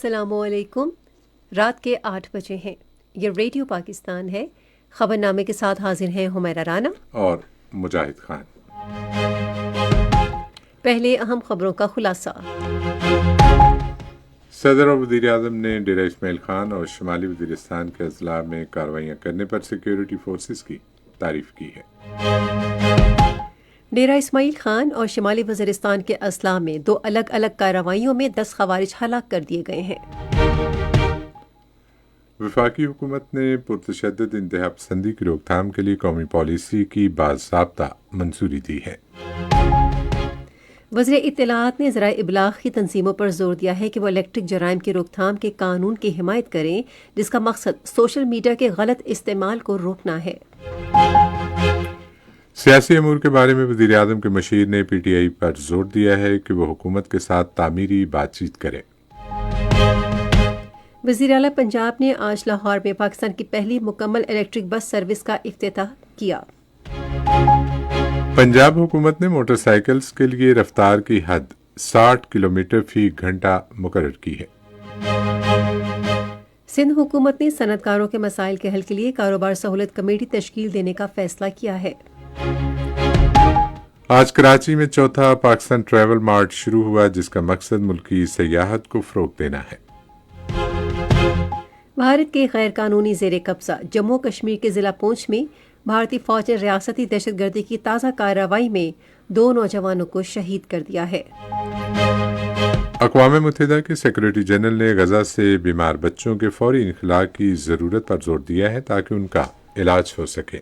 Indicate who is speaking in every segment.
Speaker 1: السلام علیکم۔ رات کے 8 بجے ہیں۔ یہ ریڈیو پاکستان ہے۔ خبرنامے کے ساتھ حاضر ہیں حمیرہ رانا
Speaker 2: اور مجاہد خان۔
Speaker 1: پہلے اہم خبروں کا خلاصہ۔
Speaker 2: صدر اور وزیر اعظم نے ڈیرہ اسماعیل خان اور شمالی وزیرستان کے اضلاع میں کارروائیاں کرنے پر سیکیورٹی فورسز کی تعریف کی ہے۔
Speaker 1: ڈیرہ اسماعیل خان اور شمالی وزیرستان کے اضلاع میں 2 الگ الگ کارروائیوں میں 10 خوارج ہلاک کر دیے گئے ہیں۔
Speaker 2: وفاقی حکومت نے پرتشدد انتہا پسندی کی روک تھام کے لیے قومی پالیسی کی باضابطہ منظوری دی ہے۔
Speaker 1: وزیر اطلاعات نے ذرائع ابلاغ کی تنظیموں پر زور دیا ہے کہ وہ الیکٹرک جرائم کی روک تھام کے قانون کی حمایت کریں، جس کا مقصد سوشل میڈیا کے غلط استعمال کو روکنا ہے۔
Speaker 2: سیاسی امور کے بارے میں وزیر اعظم کے مشیر نے پی ٹی آئی پر زور دیا ہے کہ وہ حکومت کے ساتھ تعمیری بات چیت کرے۔
Speaker 1: وزیر اعلیٰ پنجاب نے آج لاہور میں پاکستان کی پہلی مکمل الیکٹرک بس سروس کا افتتاح کیا۔
Speaker 2: پنجاب حکومت نے موٹر سائیکلز کے لیے رفتار کی حد 60 کلومیٹر فی گھنٹہ مقرر کی ہے۔
Speaker 1: سندھ حکومت نے صنعت کاروں کے مسائل کے حل کے لیے کاروبار سہولت کمیٹی تشکیل دینے کا فیصلہ کیا ہے۔
Speaker 2: آج کراچی میں چوتھا پاکستان ٹریول مارٹ شروع ہوا، جس کا مقصد ملکی سیاحت کو فروغ دینا ہے۔
Speaker 1: بھارت کے غیر قانونی زیر قبضہ جموں کشمیر کے ضلع پونچھ میں بھارتی فوج نے ریاستی دہشت گردی کی تازہ کارروائی میں 2 نوجوانوں کو شہید کر دیا ہے۔
Speaker 2: اقوام متحدہ کے سیکرٹری جنرل نے غزہ سے بیمار بچوں کے فوری انخلاء کی ضرورت پر زور دیا ہے تاکہ ان کا علاج ہو سکے۔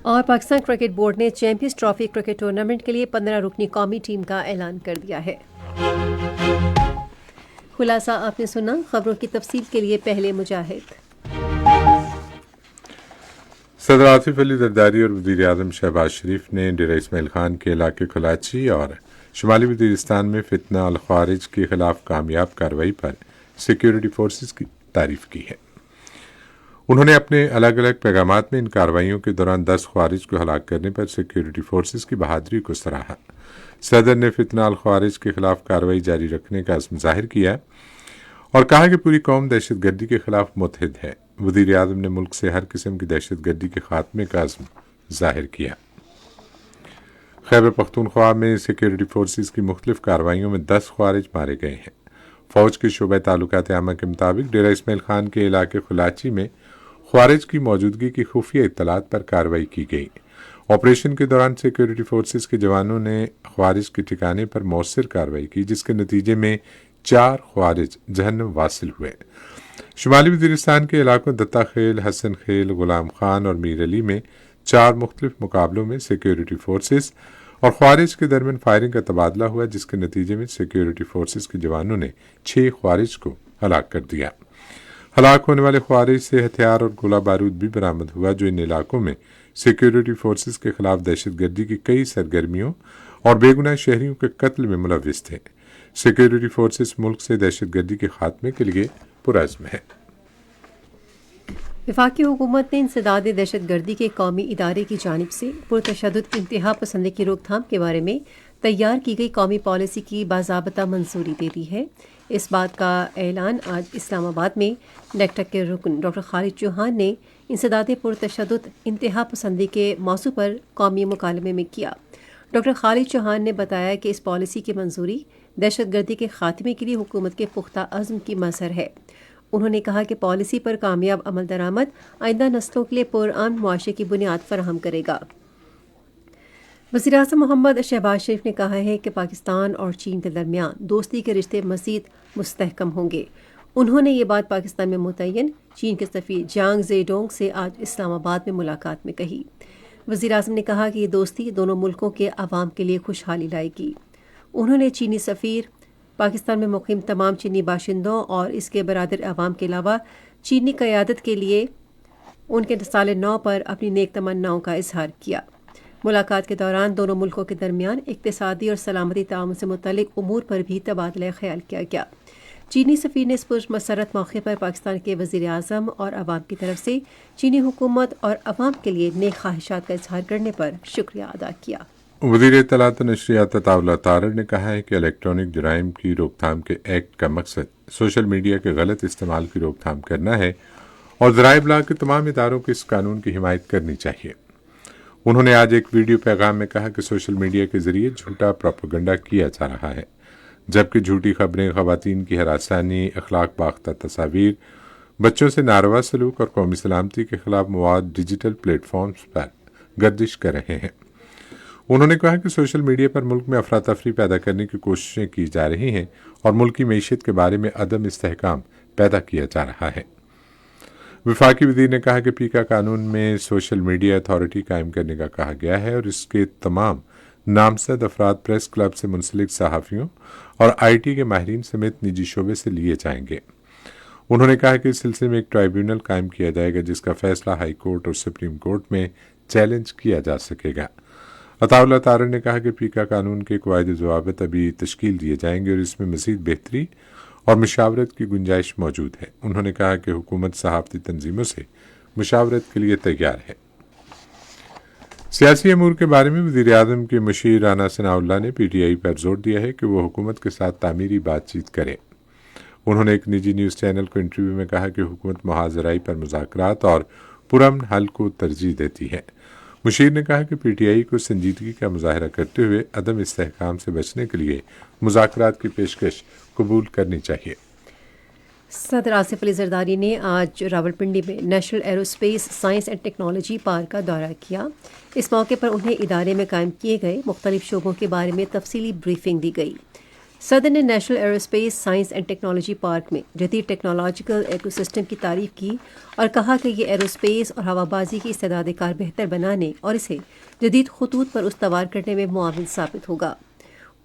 Speaker 1: اور پاکستان کرکٹ بورڈ نے چیمپئنز ٹرافی کرکٹ ٹورنامنٹ کے لیے 15 رکنی قومی ٹیم کا اعلان کر دیا ہے۔ خلاصہ آپ نے سنا۔ خبروں کی تفصیل کے لیے پہلے مجاہد۔
Speaker 2: صدر آصف علی زرداری اور وزیر اعظم شہباز شریف نے ڈیرہ اسماعیل خان کے علاقے کلاچی اور شمالی وزیرستان میں فتنہ الخوارج کے خلاف کامیاب کارروائی پر سیکیورٹی فورسز کی تعریف کی ہے۔ انہوں نے اپنے الگ الگ پیغامات میں ان کارروائیوں کے دوران 10 خوارج کو ہلاک کرنے پر سیکیورٹی فورسز کی بہادری کو سراہا۔ صدر نے فتنہ الخوارج کے خلاف کارروائی جاری رکھنے کا عزم ظاہر کیا اور کہا کہ پوری قوم دہشت گردی کے خلاف متحد ہے۔ وزیر اعظم نے ملک سے ہر قسم کی دہشت گردی کے خاتمے کا عزم ظاہر کیا۔ خیبر پختونخوا میں سیکیورٹی فورسز کی مختلف کارروائیوں میں 10 خوارج مارے گئے ہیں۔ فوج کے شعبہ تعلقات عامہ کے مطابق ڈیرہ اسماعیل خان کے علاقے خلاچی میں خوارج کی موجودگی کی خفیہ اطلاعات پر کارروائی کی گئی۔ آپریشن کے دوران سیکیورٹی فورسز کے جوانوں نے خوارج کے ٹھکانے پر مؤثر کارروائی کی، جس کے نتیجے میں 4 خوارج جہنم واصل ہوئے۔ شمالی وزیرستان کے علاقوں دتا خیل، حسن خیل، غلام خان اور میر علی میں 4 مختلف مقابلوں میں سیکیورٹی فورسز اور خوارج کے درمیان فائرنگ کا تبادلہ ہوا، جس کے نتیجے میں سیکیورٹی فورسز کے جوانوں نے 6 خوارج کو ہلاک کر دیا۔ ہلاک ہونے والے خوارج سے ہتھیار اور گولہ بارود بھی برآمد ہوا، جو ان علاقوں میں سیکیورٹی فورسز کے خلاف دہشت گردی کی کئی سرگرمیوں اور بے گناہ شہریوں کے قتل میں ملوث تھے۔ سیکیورٹی فورسز ملک سے دہشت گردی کے خاتمے کے لیے پرعزم ہے۔
Speaker 1: وفاقی حکومت نے انسداد دہشت گردی کے قومی ادارے کی جانب سے پرتشدد انتہا پسندی کی روک تھام کے بارے میں تیار کی گئی قومی پالیسی کی باضابطہ منظوری دے دی ہے۔ اس بات کا اعلان آج اسلام آباد میں نیکٹک کے رکن ڈاکٹر خالد چوہان نے انسداد پرتشدد انتہا پسندی کے موضوع پر قومی مکالمے میں کیا۔ ڈاکٹر خالد چوہان نے بتایا کہ اس پالیسی کی منظوری دہشت گردی کے خاتمے کے لیے حکومت کے پختہ عزم کی مظہر ہے۔ انہوں نے کہا کہ پالیسی پر کامیاب عمل درآمد آئندہ نسلوں کے لیے پرامن معاشرے کی بنیاد فراہم کرے گا۔ وزیر اعظم محمد شہباز شریف نے کہا ہے کہ پاکستان اور چین کے درمیان دوستی کے رشتے مزید مستحکم ہوں گے۔ انہوں نے یہ بات پاکستان میں متعین چین کے سفیر جانگ زی ڈونگ سے آج اسلام آباد میں ملاقات میں کہی۔ وزیر اعظم نے کہا کہ یہ دوستی دونوں ملکوں کے عوام کے لیے خوشحالی لائے گی۔ انہوں نے چینی سفیر، پاکستان میں مقیم تمام چینی باشندوں اور اس کے برادر عوام کے علاوہ چینی قیادت کے لیے ان کے سال نو پر اپنی نیک تمناؤں کا اظہار کیا۔ ملاقات کے دوران دونوں ملکوں کے درمیان اقتصادی اور سلامتی تعاون سے متعلق امور پر بھی تبادلہ خیال کیا گیا۔ چینی سفیر نے اس پرمسرت موقع پر پاکستان کے وزیر اعظم اور عوام کی طرف سے چینی حکومت اور عوام کے لیے نیک خواہشات کا اظہار کرنے پر شکریہ ادا کیا۔
Speaker 2: वज़ीर इत्तलात व नशरियात अताउल्लाह तारड़ ने कहा है कि इलेक्ट्रॉनिक जराइम की रोकथाम के एक्ट का मकसद सोशल मीडिया के गलत इस्तेमाल की रोकथाम करना है और ज़राए इब्लाग के तमाम इदारों को इस कानून की हिमायत करनी चाहिए। उन्होंने आज एक वीडियो पैगाम में कहा कि सोशल मीडिया के जरिए झूठा प्रोपेगेंडा किया जा रहा है, जबकि झूठी खबरें, खवातीन की हरासानी, अखलाक बाख्ता तस्वीर, बच्चों से नारवा सलूक और कौमी सलामती के खिलाफ मवाद डिजिटल प्लेटफॉर्म्स पर गर्दिश कर रहे हैं। उन्होंने कहा कि सोशल मीडिया पर मुल्क में अफरा तफरी पैदा करने की कोशिशें की जा रही हैं और मुल्क की मईशत के बारे में अदम इस्तेहकाम पैदा किया जा रहा है। वफाकी वज़ीर ने कहा कि पीका कानून में सोशल मीडिया अथॉरिटी कायम करने का कहा गया है और इसके तमाम नामजद अफराद प्रेस क्लब से मुंसलिक सहाफ़ियों और IT के माहिरीन समेत निजी शोबे से लिए जाएंगे। उन्होंने कहा कि इस सिलसिले में एक ट्राइब्यूनल कायम किया जाएगा जिसका फैसला हाई कोर्ट और सुप्रीम कोर्ट में चैलेंज किया जा सकेगा। अताउल्लाह तारड़ ने कहा कि पीका कानून के कवायद ज़वाबित अभी तश्कील दिए जाएंगे और इसमें मज़ीद बेहतरी और मुशावरत की गुंजाइश मौजूद है। उन्होंने कहा कि हुकूमत सहाफ़ती तंजीमों से मुशावरत के लिए तैयार है। सियासी अमूर के बारे में वज़ीर आज़म के मुशीर राना सनाउल्लाह ने PTI पर जोर दिया है कि वो हुकूमत के साथ तामीरी बातचीत करे। उन्होंने एक निजी न्यूज़ चैनल को इंटरव्यू में कहा कि हुकूमत मुहाज़राई पर मुज़ाकरात और पुरअमन हल को तरजीह देती है। मुशीर ने कहा कि PTI को संजीदगी का मुजाहरा करते हुए अदम इस्तेहकाम से बचने के लिए मुज़ाकरात की पेशकश कबूल करनी चाहिए।
Speaker 1: सदर आसिफ अली जरदारी ने आज रावलपिंडी में national aerospace science and technology park का दौरा किया। इस मौके पर उन्हें इदारे में कायम किए गए मुख्तलिफ शोबों के बारे में तफसीली ब्रीफिंग दी गई। सदर ने national aerospace science and technology park में जदीद टेक्नोलॉजिकल इकोसिस्टम की तारीफ की और कहा कि ये एरोस्पेस और हवाबाजी की इस्तेदाद कार बेहतर बनाने और इसे जदीद खतूत पर उस्तवार करने में मुआविन साबित होगा।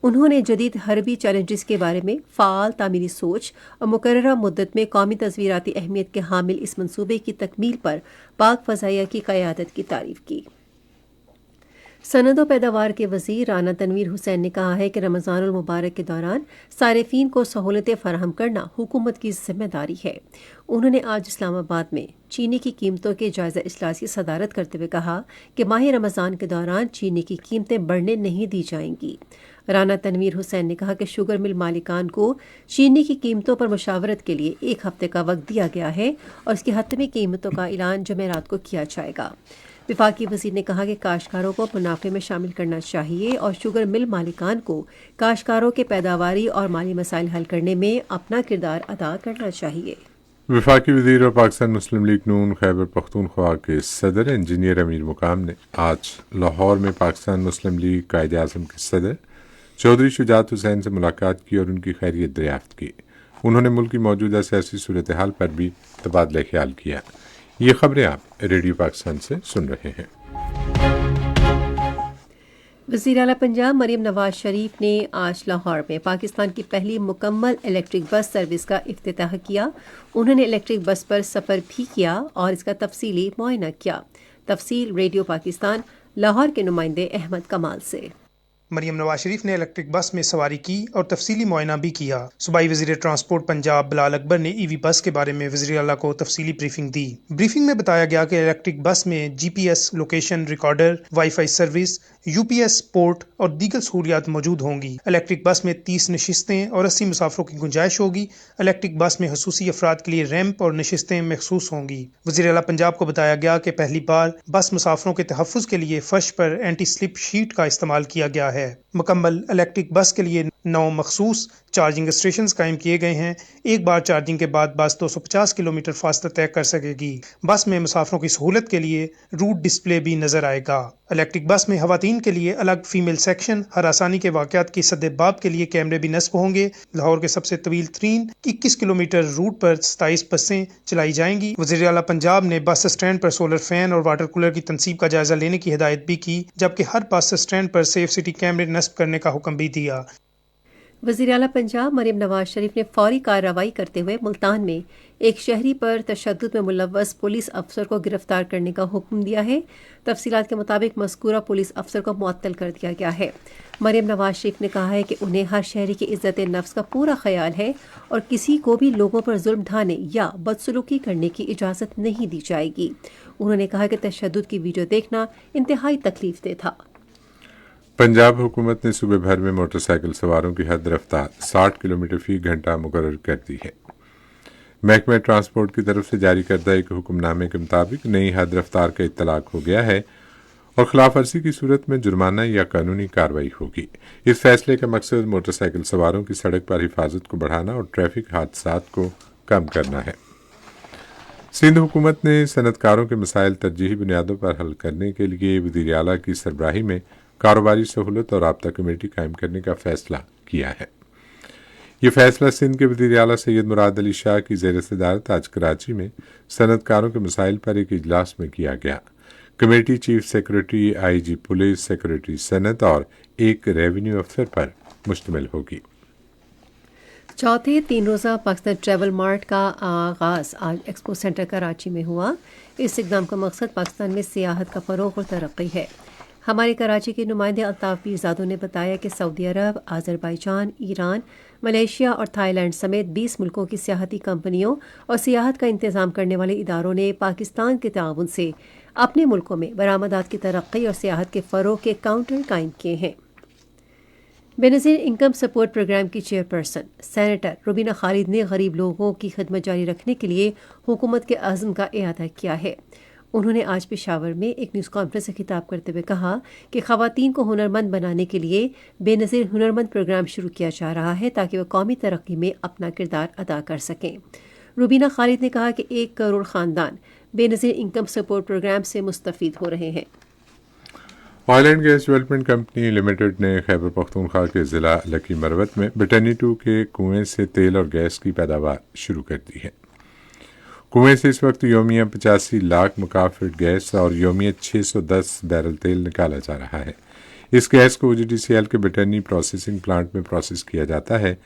Speaker 1: उन्होंने जदीद हरबी चैलेंजेस के बारे में फ़ाल तामीरी सोच और मुकर्ररा मुद्दत में कौमी तस्वीराती अहमियत के हामिल इस मंसूबे की तकमील पर पाक फ़ज़ाइया की क़यादत की तारीफ की। सनद व पैदावार के वज़ीर राना तनवीर हुसैन ने कहा है कि रमज़ानुल मुबारक के दौरान सारिफीन को सहूलतें फ़राहम करना हुकूमत की ज़िम्मेदारी है। उन्होंने आज इस्लामाबाद में चीनी की कीमतों के जायज़ा इजलास की सदारत करते हुए कहा कि माह रमज़ान के दौरान चीनी की कीमतें बढ़ने नहीं दी जाएंगी। राना तनवीर हुसैन ने कहा कि शुगर मिल मालिकान को चीनी की कीमतों पर मुशावरत के लिए 1 हफ्ते का वक्त दिया गया है और इसकी हतमी कीमतों का ऐलान जमेरात को किया जाएगा। वफाकी वज़ीर ने कहा कि काश्तकारों को मुनाफे में शामिल करना चाहिए और शुगर मिल मालिकान को काश्तकारों के पैदावारी और माली मसाइल हल करने में अपना किरदार अदा करना चाहिए।
Speaker 2: वफाकी वज़ीर और पाकिस्तान मुस्लिम लीग नून खैबर पख्तूनख्वा के सदर इंजीनियर अमीर मुकाम ने आज लाहौर में पाकिस्तान मुस्लिम लीग कायद आज़म के सदर चौधरी शुजात हुसैन से मुलाकात की और उनकी खैरियत दरियाफ्त की। उन्होंने मुल्क की मौजूदा सियासी सूरत हाल पर भी तबादला ख्याल किया। ये खबरें आप रेडियो पाकिस्तान से सुन रहे हैं।
Speaker 1: वज़ीर आला पंजाब मरीम नवाज शरीफ ने आज लाहौर में पाकिस्तान की पहली मुकम्मल इलेक्ट्रिक बस सर्विस का इफ्तिताह किया। उन्होंने इलेक्ट्रिक बस पर सफ़र भी किया और इसका तफसीली मुआयना किया। तफसील रेडियो पाकिस्तान लाहौर के नुमाइंदे अहमद कमाल से।
Speaker 3: मरीम नवाज शरीफ ने इलेक्ट्रिक बस में सवारी की और तफसीली मुआयना भी किया। सूबाई वज़ीर ट्रांसपोर्ट पंजाब बिलाल अकबर ने EV बस के बारे में वज़ीर आला को तफसीली ब्रीफिंग दी। ब्रीफिंग में बताया गया कि इलेक्ट्रिक बस में GPS location recorder, wifi service, UPS port और दीगर सहूलियात मौजूद होंगी। इलेक्ट्रिक बस में 30 नशिस्तें और 80 मुसाफरों की गुंजाइश होगी। इलेक्ट्रिक बस में खसूसी अफराद के लिए रैंप और नशिस्तें मखसूस होंगी। वज़ीर आला पंजाब को बताया गया कि पहली बार बस मुसाफरों के तहफ़्फ़ुज़ के लिए फर्श पर एंटी स्लिप शीट का इस्तेमाल किया गया है। मुकम्मल इलेक्ट्रिक बस के लिए 9 मखसूस चार्जिंग स्टेशन कायम किए गए हैं। एक बार चार्जिंग के बाद बस 250 किलोमीटर फासला तय कर सकेगी। बस में मुसाफरों की सहूलत के लिए रूट डिस्प्ले भी नजर आएगा। इलेक्ट्रिक बस में खवातीन के लिए अलग फीमेल सेक्शन, हरासानी के वाकयात की सद्देबाब के लिए कैमरे भी नस्ब होंगे। लाहौर के सबसे तवील तरीन 21 किलोमीटर रूट पर 27 बसें चलाई जाएंगी। वज़ीर आला पंजाब ने बस स्टैंड पर सोलर फैन और वाटर कूलर की तनसीब का जायजा लेने की हिदायत भी की, जबकि हर बस स्टैंड पर सेफ सिटी कैमरे नस्ब करने का हुक्म भी दिया।
Speaker 1: वज़ीर आला पंजाब मरीम नवाज शरीफ ने फौरी कार्रवाई करते हुए मुल्तान में एक शहरी पर तशद्दुद में मुलव्वस पुलिस अफसर को गिरफ्तार करने का हुक्म दिया है। तफसीलात के मुताबिक मज़कूरा पुलिस अफसर को मुअत्तल कर दिया गया है। मरीम नवाज शरीफ ने कहा है कि उन्हें हर शहरी की इज्जत नफ्स का पूरा ख्याल है और किसी को भी लोगों पर जुल्म ढाने या बदसलूकी करने की इजाज़त नहीं दी जाएगी। उन्होंने कहा कि तशद्दुद की वीडियो देखना इंतहाई तकलीफ दे था।
Speaker 2: पंजाब हुकूमत ने सूबे भर में मोटरसाइकिल सवारों की हद रफ्तार 60 किलोमीटर फी घंटा मुकर्रर कर दी है। महकमा ट्रांसपोर्ट की तरफ से जारी करदा एक हुक्मनामे के मुताबिक नई हद रफ्तार का इत्तलाक हो गया है और खिलाफ वर्जी की सूरत में जुर्माना या कानूनी कार्रवाई होगी। इस फैसले का मकसद मोटरसाइकिल सवारों की सड़क पर हिफाजत को बढ़ाना और ट्रैफिक हादसात को कम करना है। सिंध हुकूमत ने सनतकारों के मसाइल तरजीही बुनियादों पर हल करने के लिए वज़ीर आला की सरबराही में कारोबारी सहूलत और राब्ता कमेटी कायम करने का फैसला किया है। ये फैसला सिंध के वज़ीर आला सैयद मुराद अली शाह की ज़ेर सदारत आज कराची में सनतकारों के मसाइल पर एक इजलास में किया गया। Committee chief secretary, IG police, secretary सनत और एक रेवेन्यू अफसर पर मुश्तमिल होगी।
Speaker 1: चौथे 3 रोज़ा पाकिस्तान ट्रैवल मार्ट का आगाज़ आज एक्सपो सेंटर कराची में हुआ। इस इक़दाम का मकसद पाकिस्तान में सियाहत का फ़रोग़ और तरक्की है। हमारे कराची के नुमाइंदे अल्ताफ़ पीरज़ादों ने बताया कि सऊदी अरब, आज़रबाईजान, ईरान, मलेशिया और थाईलैंड समेत 20 मुल्कों की सियाहती कंपनियों और सियाहत का इंतज़ाम करने वाले इदारों ने पाकिस्तान के ताउन से अपने मुल्कों में बरामदात की तरक्की और सियाहत के फ़रोग़ के काउंटर कायम किए हैं। बेनज़ीर इनकम सपोर्ट प्रोग्राम की चेयरपर्सन सेनेटर रुबीना खालिद ने गरीब लोगों की खिदमत जारी रखने के लिए हुकूमत के अज़्म का इआदा किया है। उन्होंने आज पेशावर में एक न्यूज़ कॉन्फ्रेंस से खिताब करते हुए कहा कि ख़वातीन को हुनरमंद बनाने के लिए बेनज़ीर हुनरमंद प्रोग्राम शुरू किया जा रहा है ताकि वह कौमी तरक्की में अपना किरदार अदा कर सकें। रुबीना खालिद ने कहा कि 1 करोड़ ख़ानदान बेनज़ीर इनकम सपोर्ट प्रोग्राम से मुस्तफ़ीद हो रहे हैं।
Speaker 2: Oil and gas development company limited ने खैबर पख्तूनख्वा के ज़िला लकी मरवत में बटनी 2 के कुएं से तेल और गैस की पैदावार शुरू कर दी है। कुएं से इस वक्त योमिया 85 लाख मुकाफिर गैस और योमिया 610 बैरल तेल निकाला जा रहा है। इस गैस को OGDCL के बटनी प्रोसेसिंग प्लांट में प्रोसेस किया जाता है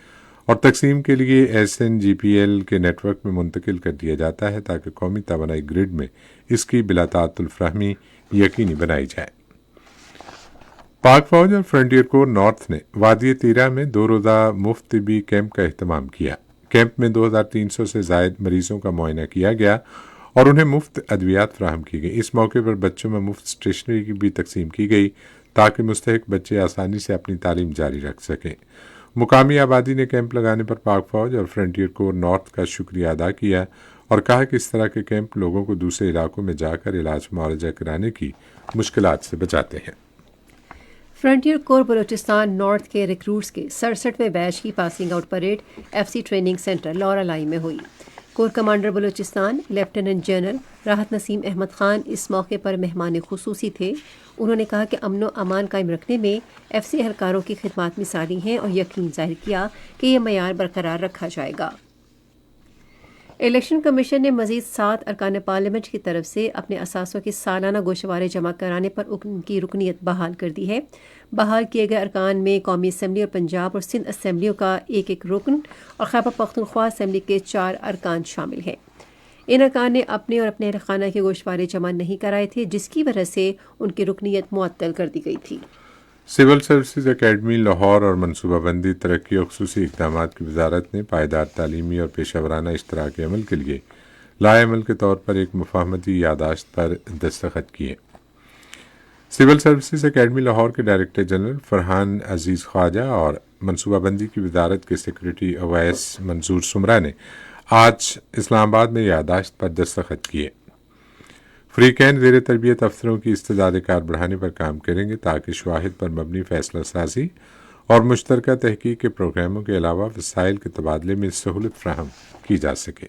Speaker 2: और तकसीम के लिए SNGPL के नेटवर्क में मुंतकिल कर दिया जाता है ताकि कौमी तवानाई ग्रिड में इसकी बिलातातुल फहमी यकीनी बनाई जाए। पाक फौज और फ्रंटियर कोर नॉर्थ ने वादी तीरा में 2 रोज़ा मुफ्त तिबी कैंप का एहतमाम किया। कैंप में 2300 से ज़ायद मरीजों का मुआयना किया गया और उन्हें मुफ्त अद्वियात फराहम की गई। इस मौके पर बच्चों में मुफ्त स्टेशनरी की भी तकसीम की गई ताकि मुस्तहिक बच्चे आसानी से अपनी तालीम जारी रख सकें। मुकामी आबादी ने कैंप लगाने पर पाक फौज और फ्रंटियर कोर नॉर्थ का शुक्रिया अदा किया और कहा कि इस तरह के कैंप लोगों को दूसरे इलाकों में जाकर इलाज मुआवजा कराने की मुश्किलात से बचाते हैं।
Speaker 1: फ्रंटियर कोर बलूचिस्तान नॉर्थ के रिक्रूट्स के 67वें बैच की passing out parade FC training centre Loralai में हुई। Corps commander Balochistan lieutenant general Rahat Naseem Ahmad Khan इस मौके पर मेहमान खुसूसी थे। उन्होंने कहा कि अमन व अमान कायम रखने में FC एहलकारों की खिदमत मिसाली हैं और यकीन जाहिर किया कि यह मयार बरकरार रखा जाएगा। इलेक्शन कमीशन ने मज़ीद 7 अरकान पार्लियामेंट की तरफ से अपने असासों के सालाना गोशवारे जमा कराने पर उनकी रुकनीत बहाल कर दी है। बहाल किए गए अरकान में कौमी असम्बली और पंजाब और सिंध असम्बलियों का एक रुकन और खैबर पख्तूनख्वा असम्बली के 4 अरकान शामिल हैं। इन अरकान ने अपने और अपने अहल खाना के गोशवारे जमा नहीं कराए थे, जिसकी वजह से उनकी रुकनीत मुअत्तल कर दी गई थी।
Speaker 2: सिविल सर्विसेज अकेडमी लाहौर और मनसूबाबंदी तरक्की और खुसूसी इक़दाम की वजारत ने पायदार तालीमी और पेशा वराना इश्तराक अमल के लिए लाए अमल के तौर पर एक मुफाहमती यादाश्त पर दस्तखत किए। सिविल सर्विसेज अकेडमी लाहौर के डायरेक्टर जनरल फरहान अजीज़ ख्वाजा और मनसूबाबंदी की वजारत के सेक्रेटरी अवैस मंजूर सुमरा ने आज इस्लामाबाद में यादाश्त पर दस्तखत किए। फ्रीकैन ज़ेर तरबियत अफसरों की इस्तेदाद कार बढ़ाने पर काम करेंगे ताकि शवाहिद पर मबनी फैसला साजी और मुश्तरका तहकीक के प्रोग्रामों के अलावा वसाइल के तबादले में सहूलत फ्राहम की जा सके।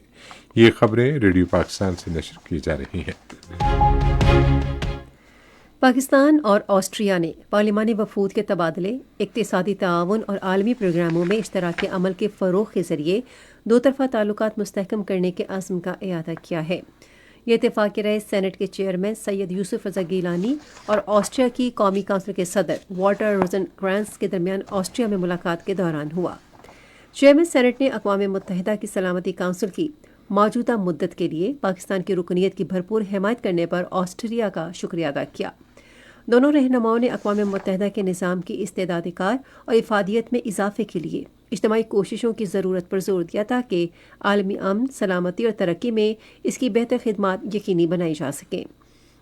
Speaker 2: ये खबरें रेडियो पाकिस्तान से नशर की जा रही हैं।
Speaker 1: पाकिस्तान और ऑस्ट्रिया ने पार्लिमानी वफूद के तबादले, इक्तिसादी ताआवुन और आलमी प्रोग्रामों में इश्तराकी अमल के फ़रोग़ के ज़रिए दो तरफ़ा ताल्लुकात मुस्तहकम करने के अज़्म का इआदा किया है। ये इत्तेफ़ाक़ी राय सेनेट के चेयरमैन सैयद यूसुफ रज़ा गीलानी और ऑस्ट्रिया की कौमी काउंसिल के सदर वाल्टर रोज़नक्रांत्ज़ के दरमियान ऑस्ट्रिया में मुलाकात के दौरान हुआ। चेयरमैन सेनेट ने अक़वाम मुत्तहिदा की सलामती काउंसिल की मौजूदा मुद्दत के लिए पाकिस्तान की रुकनीत की भरपूर हिमायत करने पर ऑस्ट्रिया का शुक्रिया अदा किया। दोनों रहनुमाओं ने अक़वाम मुत्तहिदा के निज़ाम की इस्तेदाद कार और इफ़ादियत में इजाफे के लिए इज्तिमाई कोशिशों की ज़रूरत पर जोर दिया ताकि आलमी अमन, सलामती और तरक्की में इसकी बेहतर खिदमत यकीनी बनाई जा सकें।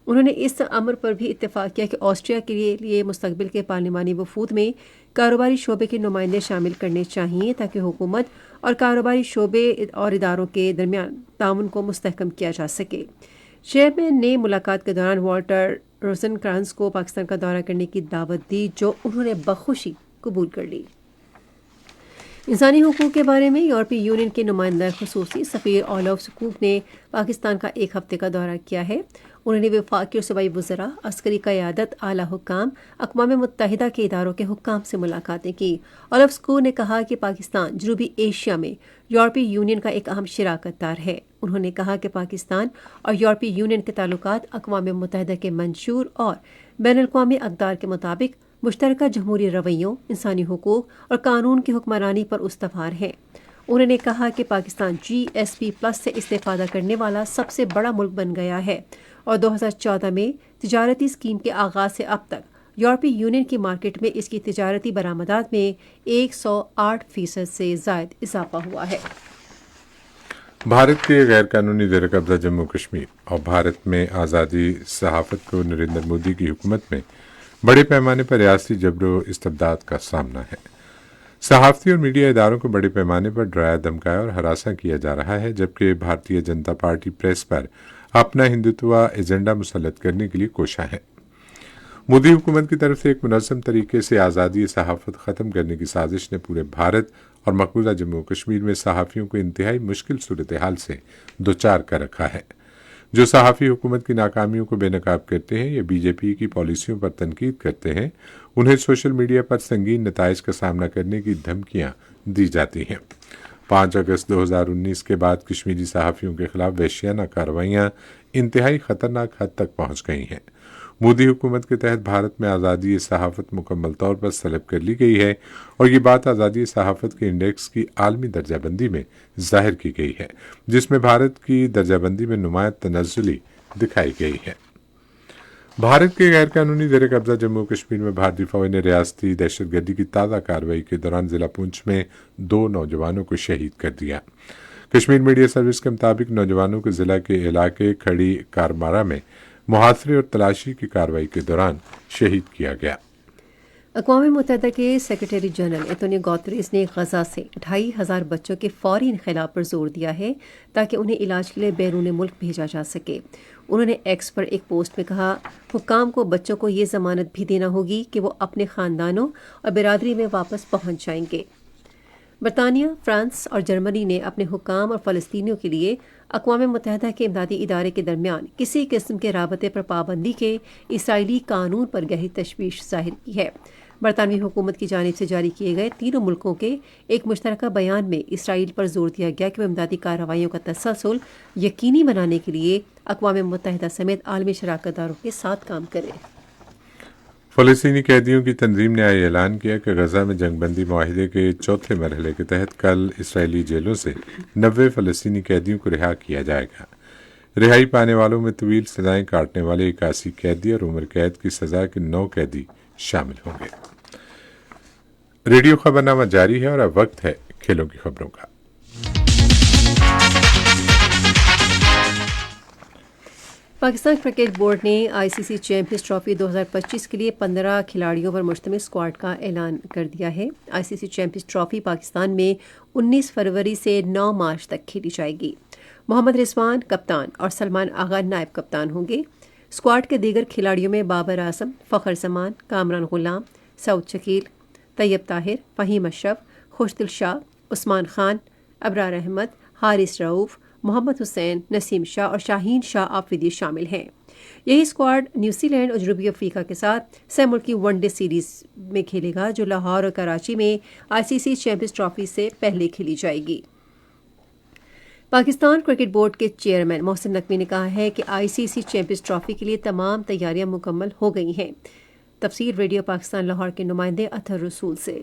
Speaker 1: انہوں نے اس امر پر بھی اتفاق کیا کہ آسٹریا کے لیے مستقبل کے پارلیمانی وفود میں کاروباری شعبے کے نمائندے شامل کرنے چاہیے تاکہ حکومت اور کاروباری شعبے اور اداروں کے درمیان تعاون کو مستحکم کیا جا سکے۔ چیئرمین نے ملاقات کے دوران والٹر روزنکرانز کو پاکستان کا دورہ کرنے کی دعوت دی، جو انہوں نے بخوشی قبول کر لی۔ انسانی حقوق کے بارے میں یورپی یونین کے نمائندہ خصوصی سفیر اولف سکوک نے پاکستان کا ایک ہفتے کا دورہ کیا ہے۔ انہوں نے وفاقی اور صوبائی وزراء، عسکری قیادت، اعلیٰ حکام، اقوام متحدہ کے اداروں کے حکام سے ملاقاتیں کی۔ اولف سکوک نے کہا کہ پاکستان جنوبی ایشیا میں یورپی یونین کا ایک اہم شراکت دار ہے۔ انہوں نے کہا کہ پاکستان اور یورپی یونین کے تعلقات اقوام متحدہ کے منشور اور بین الاقوامی اقدار کے مطابق مشترکہ جمہوری رویوں، انسانی حقوق اور قانون کی حکمرانی پر استوار ہیں۔ انہوں نے کہا کہ پاکستان GSP+ سے استفادہ کرنے والا سب سے بڑا ملک بن گیا ہے اور 2014 میں تجارتی اسکیم کے آغاز سے اب تک یورپی یونین کی مارکیٹ میں اس کی تجارتی برآمدات میں 108% سے زائد اضافہ ہوا ہے۔
Speaker 2: بھارت کے غیر قانونی زیر قبضہ جموں کشمیر اور بھارت میں آزادی صحافت کو نریندر مودی کی حکومت میں بڑے پیمانے پر ریاستی جبر و استبداد کا سامنا ہے۔ صحافتی اور میڈیا اداروں کو بڑے پیمانے پر ڈرایا دھمکایا اور ہراساں کیا جا رہا ہے، جبکہ بھارتیہ جنتا پارٹی پریس پر اپنا ہندوتوا ایجنڈا مسلط کرنے کے لیے کوشاں ہے۔ مودی حکومت کی طرف سے ایک منظم طریقے سے آزادی صحافت ختم کرنے کی سازش نے پورے بھارت اور مقبوضہ جموں کشمیر میں صحافیوں کو انتہائی مشکل صورتحال سے دوچار کر رکھا ہے۔ جو صحافی حکومت کی ناکامیوں کو بے نقاب کرتے ہیں یا بی جے پی کی پالیسیوں پر تنقید کرتے ہیں، انہیں سوشل میڈیا پر سنگین نتائج کا سامنا کرنے کی دھمکیاں دی جاتی ہیں۔ 5 اگست 2019 کے بعد کشمیری صحافیوں کے خلاف وحشیانہ کارروائیاں انتہائی خطرناک حد تک پہنچ گئی ہیں۔ مودی حکومت کے تحت بھارت میں آزادی صحافت مکمل طور پر سلب کر لی گئی ہے اور یہ بات آزادی صحافت کے انڈیکس کی عالمی درجہ بندی میں ظاہر کی گئی ہے، جس میں بھارت کی درجہ بندی میں نمایاں تنزلی دکھائی گئی ہے۔ بھارت کے غیر قانونی زیر قبضہ جموں کشمیر میں بھارتی فوج نے ریاستی دہشت گردی کی تازہ کارروائی کے دوران ضلع پونچھ میں 2 نوجوانوں کو شہید کر دیا۔ کشمیر میڈیا سروس کے مطابق نوجوانوں کو ضلع کے علاقے کھڑی کارمارا میں محاصرے اور تلاشی کی کارروائی کے دوران شہید کیا گیا۔
Speaker 1: اقوام متحدہ کے سیکرٹری جنرل انتونیو گوتریز نے غزہ سے 2,500 بچوں کے فوری انخلا پر زور دیا ہے تاکہ انہیں علاج کے لیے بیرون ملک بھیجا جا سکے۔ انہوں نے ایکس پر ایک پوسٹ میں کہا، حکام کو بچوں کو یہ ضمانت بھی دینا ہوگی کہ وہ اپنے خاندانوں اور برادری میں واپس پہنچ جائیں گے۔ برطانیہ، فرانس اور جرمنی نے اپنے حکام اور فلسطینیوں کے لیے اقوام متحدہ کے امدادی ادارے کے درمیان کسی قسم کے رابطے پر پابندی کے اسرائیلی قانون پر گہری تشویش ظاہر کی ہے۔ برطانوی حکومت کی جانب سے جاری کیے گئے تینوں ملکوں کے ایک مشترکہ بیان میں اسرائیل پر زور دیا گیا کہ وہ امدادی کارروائیوں کا تسلسل یقینی بنانے کے لیے اقوام متحدہ سمیت عالمی شراکت داروں کے ساتھ کام کرے۔
Speaker 2: فلسطینی قیدیوں کی تنظیم نے آج اعلان کیا کہ غزہ میں جنگ بندی معاہدے کے چوتھے مرحلے کے تحت کل اسرائیلی جیلوں سے 90 فلسطینی قیدیوں کو رہا کیا جائے گا۔ رہائی پانے والوں میں طویل سزائیں کاٹنے والے 81 قیدی اور عمر قید کی سزا کے 9 قیدی شامل ہوں گے۔ ریڈیو خبرنامہ جاری ہے اور اب وقت ہے کھیلوں کی خبروں کا۔
Speaker 1: پاکستان کرکٹ بورڈ نے ICC چیمپئنز ٹرافی 2025 کے لیے 15 کھلاڑیوں پر مشتمل اسکواڈ کا اعلان کر دیا ہے۔ ICC چیمپئنز ٹرافی پاکستان میں 19 فروری سے 9 مارچ تک کھیلی جائے گی۔ محمد رضوان کپتان اور سلمان آغا نائب کپتان ہوں گے۔ اسکواڈ کے دیگر کھلاڑیوں میں بابر اعظم، فخر زمان، کامران غلام، سعود شکیل، طیب طاہر، فہیم اشرف، خوشدل شاہ، عثمان خان، ابرار احمد، حارث رؤوف، محمد حسین، نسیم شاہ اور شاہین شاہ آفریدی شامل ہیں۔ یہی اسکواڈ نیوزی لینڈ اور جنوبی افریقہ کے ساتھ سہ ملکی ون ڈے سیریز میں کھیلے گا، جو لاہور اور کراچی میں ICC چیمپئنز ٹرافی سے پہلے کھیلی جائے گی۔ پاکستان کرکٹ بورڈ کے چیئرمین محسن نقوی نے کہا ہے کہ ICC چیمپئنز ٹرافی کے لیے تمام تیاریاں مکمل ہو گئی ہیں۔ تفصیل ریڈیو پاکستان لاہور کے نمائندے اطہر رسول سے۔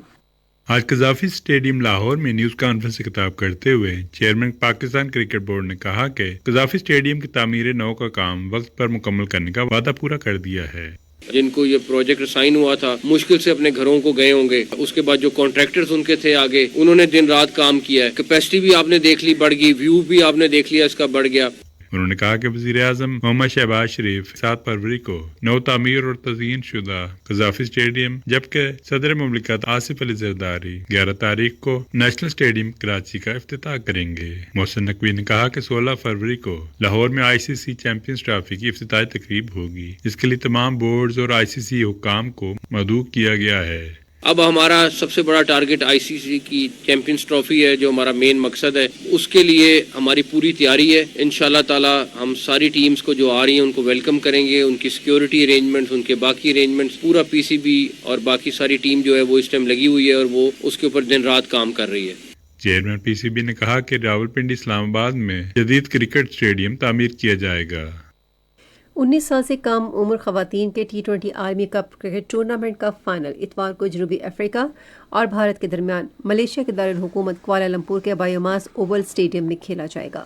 Speaker 4: آج قذافی اسٹیڈیم لاہور میں نیوز کانفرنس سے خطاب کرتے ہوئے چیئرمین پاکستان کرکٹ بورڈ نے کہا کہ قذافی اسٹیڈیم کی تعمیر نو کا کام وقت پر مکمل کرنے کا وعدہ پورا کر دیا ہے۔
Speaker 5: جن کو یہ پروجیکٹ سائن ہوا تھا مشکل سے اپنے گھروں کو گئے ہوں گے، اس کے بعد جو کانٹریکٹرز ان کے تھے آگے، انہوں نے دن رات کام کیا ہے۔ کیپیسٹی بھی آپ نے دیکھ لی بڑھ گئی، ویو بھی آپ نے دیکھ لیا اس کا بڑھ گیا۔
Speaker 4: انہوں نے کہا کہ وزیر اعظم محمد شہباز شریف 7 فروری کو نو تعمیر اور تزئین شدہ قذافی اسٹیڈیم، جبکہ صدر مملکت آصف علی زرداری 11 تاریخ کو نیشنل اسٹیڈیم کراچی کا افتتاح کریں گے۔ محسن نقوی نے کہا کہ 16 فروری کو لاہور میں ICC چیمپئنز ٹرافی کی افتتاحی تقریب ہوگی، جس کے لیے تمام بورڈز اور ICC حکام کو مدعو کیا گیا ہے۔
Speaker 5: اب ہمارا سب سے بڑا ٹارگٹ ICC کی چیمپئنز ٹرافی ہے، جو ہمارا مین مقصد ہے، اس کے لیے ہماری پوری تیاری ہے۔ انشاءاللہ تعالی ہم ساری ٹیمز کو جو آ رہی ہیں ان کو ویلکم کریں گے، ان کی سیکیورٹی ارینجمنٹس، ان کے باقی ارینجمنٹس، پورا PCB اور باقی ساری ٹیم جو ہے وہ اس ٹائم لگی ہوئی ہے اور وہ اس کے اوپر دن رات کام کر رہی ہے۔
Speaker 4: چیئرمین PCB نے کہا کہ راولپنڈی اسلام آباد میں جدید کرکٹ اسٹیڈیم تعمیر کیا جائے گا۔
Speaker 1: 19 سال سے کم عمر خواتین کے T20 عالمی کپ کرکٹ ٹورنامنٹ کا فائنل اتوار کو جنوبی افریقہ اور بھارت کے درمیان ملیشیا کے دارالحکومت کوالالمپور کے بایوماس اوول اسٹیڈیم میں کھیلا جائے گا۔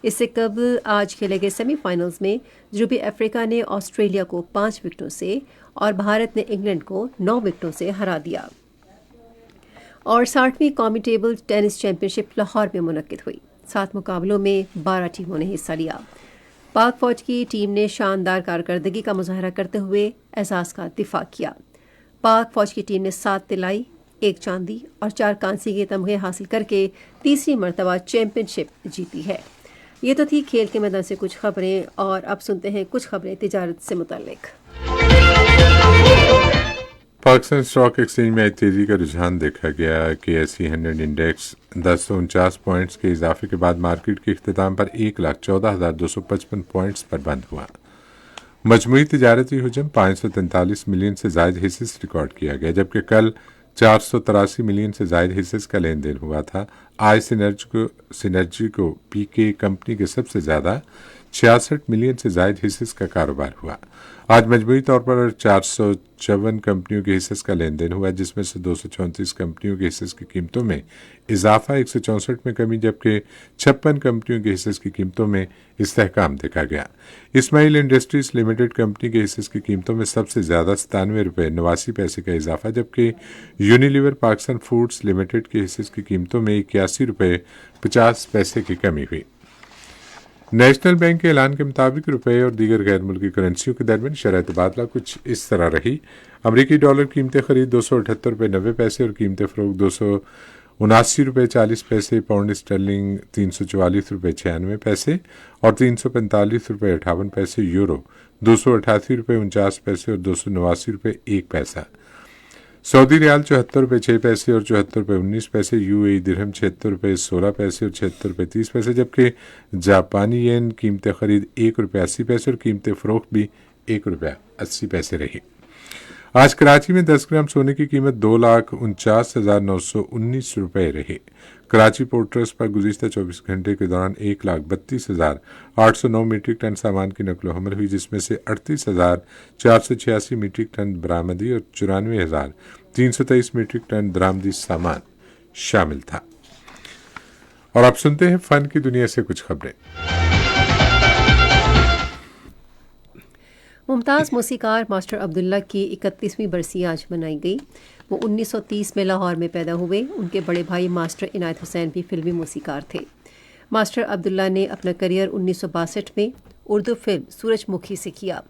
Speaker 1: اس سے قبل آج کھیلے گئے سیمی فائنلز میں جنوبی افریقہ نے آسٹریلیا کو 5 وکٹوں سے اور بھارت نے انگلینڈ کو 9 وکٹوں سے ہرا دیا۔ اور 60ویں قومی ٹیبل ٹینس چیمپئن شپ لاہور میں منعقد ہوئی۔ 7 مقابلوں میں 12 ٹیموں نے حصہ لیا۔ پاک فوج کی ٹیم نے شاندار کارکردگی کا مظاہرہ کرتے ہوئے اعزاز کا دفاع کیا۔ پاک فوج کی ٹیم نے 7 طلائی، 1 چاندی اور 4 کانسی کے تمغے حاصل کر کے تیسری مرتبہ چیمپئن شپ جیتی ہے۔ یہ تو تھی کھیل کے میدان سے کچھ خبریں، اور اب سنتے ہیں کچھ خبریں تجارت سے متعلق۔
Speaker 2: پاکستان اسٹاک ایکسچینج میں تیزی کا رجحان دیکھا گیا کہ SE 100 انڈیکس 1049 پوائنٹس کے اضافے کے بعد مارکیٹ کے اختتام پر 1,14,255 پوائنٹس پر بند ہوا۔ مجموعی تجارتی حجم 543 ملین سے زائد حصص ریکارڈ کیا گیا، جبکہ کل 483 ملین سے زائد حصص کا لین دین ہوا تھا۔ آئی سینرجی کو PK کمپنی کے سب سے زیادہ 66 ملین سے زائد حصص کا کاروبار ہوا۔ آج مجموعی طور پر 454 کمپنیوں کے حصص کا لین دین ہوا، جس میں سے 234 کمپنیوں کے حصص کی قیمتوں میں اضافہ، 164 میں کمی، جبکہ 56 کمپنیوں کے حصص کی قیمتوں میں استحکام دیکھا گیا۔ اسماعیل انڈسٹریز لمیٹڈ کمپنی کے حصص کی قیمتوں میں سب سے زیادہ 97 روپے 89 پیسے کا اضافہ، جبکہ یونیلیور پاکستان فوڈز لمیٹڈ کے حصص کی قیمتوں میں 81 روپے 50 پیسے کی کمی ہوئی۔ نیشنل بینک کے اعلان کے مطابق روپے اور دیگر غیر ملکی کرنسیوں کے درمیان شرح تبادلہ کچھ اس طرح رہی۔ امریکی ڈالر قیمت خرید 278 روپے 90 پیسے اور قیمت فروخت 279 روپے 40 پیسے، پاؤنڈ اسٹرلنگ 344 روپے 96 پیسے اور 345 روپے 58 پیسے، یورو 288 روپے 49 پیسے اور 289 روپے 1 پیسہ، سعودی ریال 74 روپے 6 پیسے اور 74 روپے 19 پیسے، UAE درہم 76 روپے 16 پیسے اور 76 روپے 30 پیسے، جبکہ جاپانی ین قیمت خرید 1 روپے 80 پیسے اور قیمت فروخت بھی 1 روپے 80 پیسے رہی۔ آج کراچی میں 10 گرام سونے کی قیمت 2,49,919 روپے رہی۔ کراچی پورٹ ٹرسٹ پر گزشتہ 24 گھنٹے کے دوران 1,32,809 میٹرک ٹن سامان کی نقل و حمل ہوئی، جس میں سے 38,486 میٹرک ٹن برآمدی اور 94,323 میٹرک ٹن درآمدی سامان شامل تھا۔ اور اب سنتے ہیں فن کی دنیا سے کچھ خبریں۔
Speaker 1: ممتاز موسیقار ماسٹر عبداللہ کی 31ویں برسی آج منائی گئی۔ وہ 1930 میں لاہور میں پیدا ہوئے۔ ان کے بڑے بھائی ماسٹر عنایت حسین بھی فلمی موسیقار تھے۔ ماسٹر عبداللہ نے اپنا کریئر 1962 میں اردو فلم سورج مکھی سے کیا۔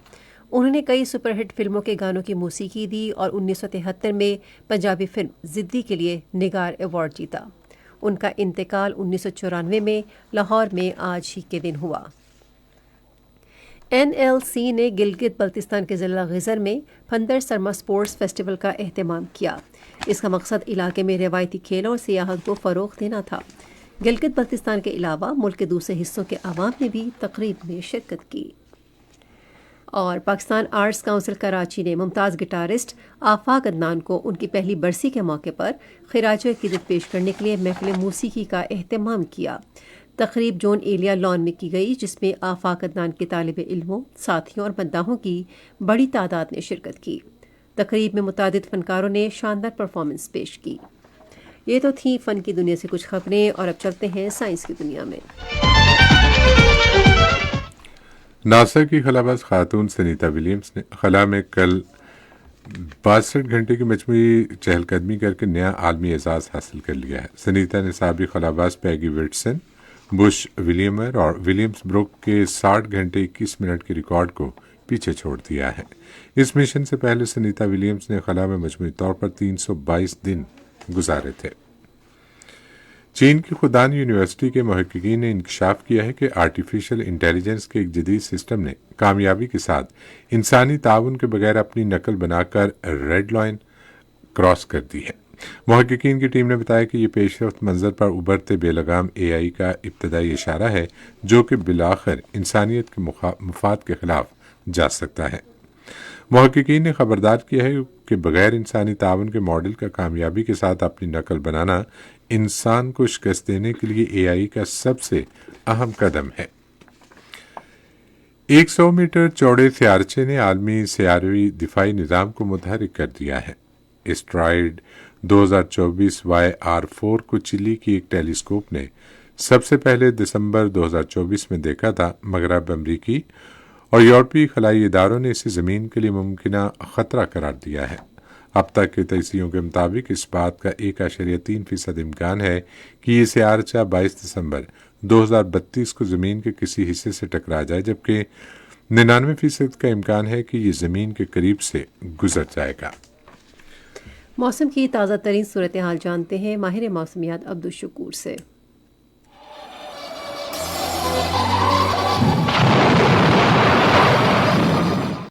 Speaker 1: انہوں نے کئی سپر ہٹ فلموں کے گانوں کی موسیقی دی اور 1973 میں پنجابی فلم زدی کے لیے نگار ایوارڈ جیتا۔ ان کا انتقال 1994 میں لاہور میں آج ہی کے دن ہوا۔ NLC نے گلگت بلتستان کے ضلع غزر میں پھندر سرما سپورٹس فیسٹیول کا اہتمام کیا۔ اس کا مقصد علاقے میں روایتی کھیلوں اور سیاحت کو فروغ دینا تھا۔ گلگت بلتستان کے علاوہ ملک کے دوسرے حصوں کے عوام نے بھی تقریب میں شرکت کی۔ اور پاکستان آرٹس کونسل کراچی نے ممتاز گٹارسٹ آفاق عدنان کو ان کی پہلی برسی کے موقع پر خراج عقیدت پیش کرنے کے لیے محفل موسیقی کا اہتمام کیا۔ تقریب جون ایلیا لان میں کی گئی، جس میں آفاق عدنان کے طالب علموں، ساتھیوں اور مداحوں کی بڑی تعداد نے شرکت کی۔ تقریب میں متعدد فنکاروں نے شاندار پرفارمنس پیش کی۔ یہ تو تھیں فن کی دنیا سے کچھ خبریں، اور اب چلتے ہیں سائنس کی دنیا میں۔
Speaker 2: ناسا کی خلاباز خاتون سنیتا ولیمز نے خلا میں کل 62 گھنٹے کی مجموعی چہل قدمی کر کے نیا عالمی اعزاز حاصل کر لیا ہے۔ سنیتا نے سابق خلاباز پیگی وٹسن बुश विलियमर और विलियम्स ब्रुक के 60 घंटे 21 मिनट के रिकॉर्ड को पीछे छोड़ दिया है। इस मिशन से पहले सुनीता विलियम्स ने खला में मजमूई तौर पर 322 दिन गुजारे थे। चीन की खुदान यूनिवर्सिटी के महक़क़ीन ने इंकशाफ किया है कि आर्टिफिशियल इंटेलिजेंस के एक जदीद सिस्टम ने कामयाबी के साथ इंसानी ताउन के बगैर अपनी नकल बनाकर रेड लाइन क्रॉस कर दी है। महक़क़ीन की टीम ने बताया कि ये पेशरफ्त मंजर पर उभरते बेलगाम AI का इब्तदाई इशारा है जो कि बिलाखिर इंसानियत के मुफाद के खिलाफ जा सकता है। महक़क़ीन ने खबरदार किया है कि बगैर इंसानी ताउन के मॉडल का कामयाबी के साथ अपनी नकल बनाना इंसान को शिकस्त देने के लिए AI का सबसे अहम कदम है। 100 मीटर चौड़े सियारचे ने आलमी सियारवी दिफाई निज़ाम को मुतहरिक कर दिया है। स्ट्राइड 2024 YR4 को चिली की एक टेलीस्कोप ने सबसे पहले दिसंबर 2024 में देखा था, मगर अब अमरीकी और यूरोपीय खलाई इदारों ने इसे ज़मीन के लिए मुमकिना खतरा करार दिया है। अब तक के तजज़ियों के मुताबिक इस बात का 1.3% इम्कान है कि ये सियारचा 22 दिसंबर 2032 को ज़मीन के किसी हिस्से से टकरा जाए, जबकि 99% का इम्कान है कि ये ज़मीन के करीब से गुजर जाएगा।
Speaker 1: मौसम की ताज़ा तरीन सूरत हाल जानते हैं माहिर मौसमियात अब्दुल शकूर से।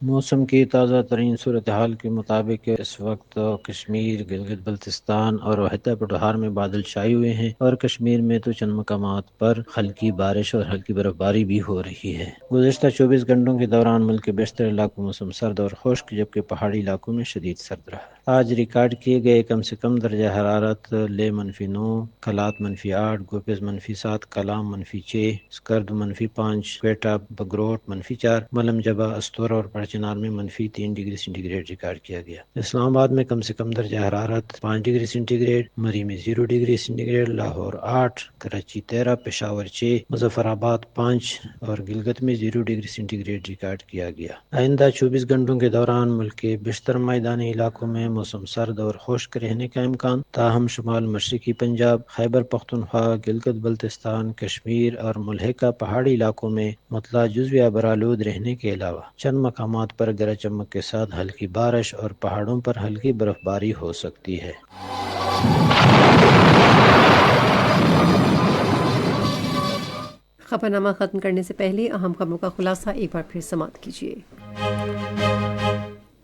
Speaker 6: मौसम की ताज़ा तरीन सूरत हाल के मुताबिक इस वक्त कश्मीर, गिलगित बल्तिस्तान और वहदा पठार में बादल छाए हुए हैं और कश्मीर में तो चंद मकामात पर हल्की बारिश और हल्की बर्फबारी भी हो रही है। गुज़श्ता 24 घंटों के दौरान मुल्क के बेशतर इलाकों में मौसम सर्द और खुश्क, जबकि पहाड़ी इलाकों में शदीद सर्द रहा। आज रिकॉर्ड किए गए कम से कम दर्जा हरारत ले -9, कलात -8, गोपेज -7, कलाम -6, स्कर्द -5, क्वेटा बगरोट -4, मलम जबा अस्तोर और परचनार में -3 डिग्री सेंटीग्रेड रिकॉर्ड किया गया। इस्लामाबाद में कम से कम दर्जा हरारत 5 डिग्री सेंटीग्रेड, मरी में 0 डिग्री सेंटीग्रेड, लाहौर 8, कराची 13, पेशावर 6, मुजफ्फराबाद 5 और गिलगित में 0 डिग्री सेंटीग्रेड रिकॉर्ड किया गया। आइंदा 24 घंटों के दौरान मुल्क के बेशतर मैदानी इलाकों में मौसम सर्द और खुश्क रहने का इम्कान, ताहम शुमाल मशरकी पंजाब, खैबर पख्तूनख्वा, गिलगित बल्तिस्तान, कश्मीर और मुल्हिका पहाड़ी इलाकों में मतला जुज़वी बरालूद रहने के अलावा चंद मकामात पर गरज चमक के साथ हल्की बारिश और पहाड़ों पर हल्की बर्फबारी हो सकती है।
Speaker 1: खबरनामा खत्म करने से पहले अहम खबरों का खुलासा एक बार फिर समाप्त कीजिए।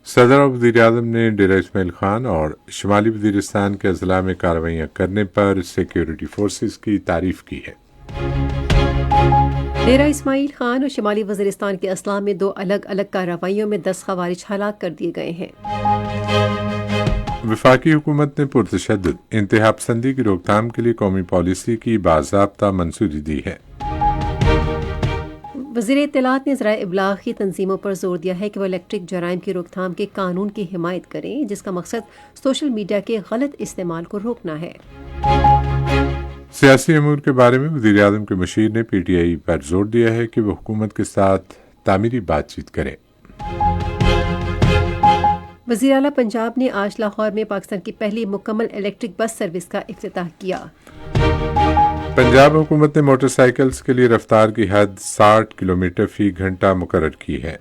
Speaker 2: सदर और वज़ीर-ए-आज़म ने डेरा इस्माइल खान और शुमाली वज़ीरिस्तान के अज़ला में कार्रवाइयाँ करने पर सिक्योरिटी फोर्सेस की तारीफ की है।
Speaker 1: डेरा इस्माइल खान और शुमाली वज़ीरिस्तान के अज़ला में 2 अलग अलग कार्रवाइयों में 10 ख़वारिज हलाक कर दिए गए हैं।
Speaker 2: वफाकी हुकूमत ने पुरतशद्दुद इंतहा पसंदी की रोकथाम के लिए कौमी पॉलिसी की बाज़ाब्ता मंजूरी दी है।
Speaker 1: वज़ीर इत्तलात ने ज़राए इब्लाग़ की तंजीमों पर जोर दिया है कि वो इलेक्ट्रिक जराइम की रोकथाम के कानून की हिमायत करें, जिसका मकसद सोशल मीडिया के गलत इस्तेमाल को रोकना है।
Speaker 2: सियासी अमूर के बारे में वज़ीर-ए-आज़म के मुशीर ने PTI पर जोर दिया है कि वो हुकूमत के साथ तामीरी बातचीत करें।
Speaker 1: वज़ीर आला पंजाब ने आज लाहौर में पाकिस्तान की पहली मुकम्मल इलेक्ट्रिक बस सर्विस का इफ्तिताह किया।
Speaker 2: पंजाब हुकूमत ने मोटरसाइकिल्स के लिए रफ्तार की हद 60 किलोमीटर फी घंटा मुकर्रर की है।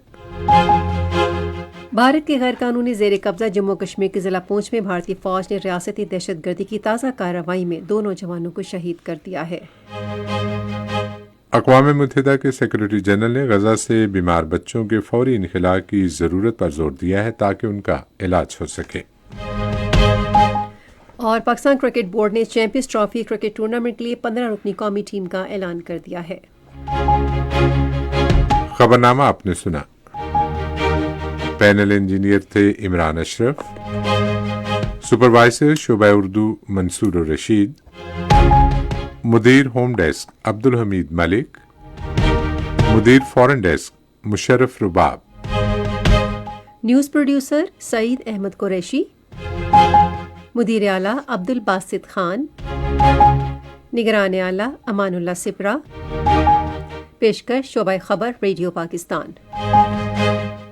Speaker 1: भारत के गैर कानूनी ज़ेर कब्जा जम्मू कश्मीर के जिला पूंछ में भारतीय फौज ने रियासती दहशतगर्दी की ताज़ा कार्रवाई में 2 नौजवानों को शहीद कर दिया है।
Speaker 2: अक़वाम मुत्तहिदा के सेक्रेटरी जनरल ने गजा से बीमार बच्चों के फौरी इनखला की ज़रूरत पर जोर दिया है ताकि उनका इलाज हो सके।
Speaker 1: और पाकिस्तान क्रिकेट बोर्ड ने चैंपियंस ट्रॉफी क्रिकेट टूर्नामेंट के लिए 15 रुकनी कौमी टीम का ऐलान कर दिया है।
Speaker 2: खबरनामा आपने सुना। पैनल इंजीनियर थे इमरान अशरफ, सुपरवाइजर शोबा उर्दू मंसूर रशीद, मुदीर होम डेस्क अब्दुल हमीद मलिक, मुदीर foreign desk Musharraf Rubab,
Speaker 1: news producer Saeed Ahmed Qureshi, मुदीर आला अब्दुल बासित खान, निगरान आला अमानुल्लाह सिपरा, पेशकश शोबा खबर रेडियो पाकिस्तान।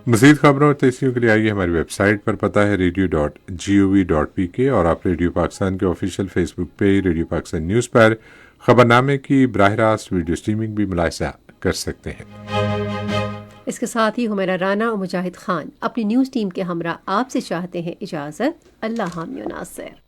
Speaker 2: मज़ीद खबरों और तस्वीरों के लिए आइए हमारी वेबसाइट पर, पता है radio.gov.pk, और आप रेडियो पाकिस्तान के official Facebook page radio Pakistan news पर خبرنامے کی براہ راست ویڈیو اسٹریمنگ بھی ملاحظہ کر سکتے ہیں۔
Speaker 1: اس کے ساتھ ہی ہمیرا رانا اور مجاہد خان اپنی نیوز ٹیم کے ہمراہ آپ سے چاہتے ہیں اجازت۔ اللہ حامی و ناصر۔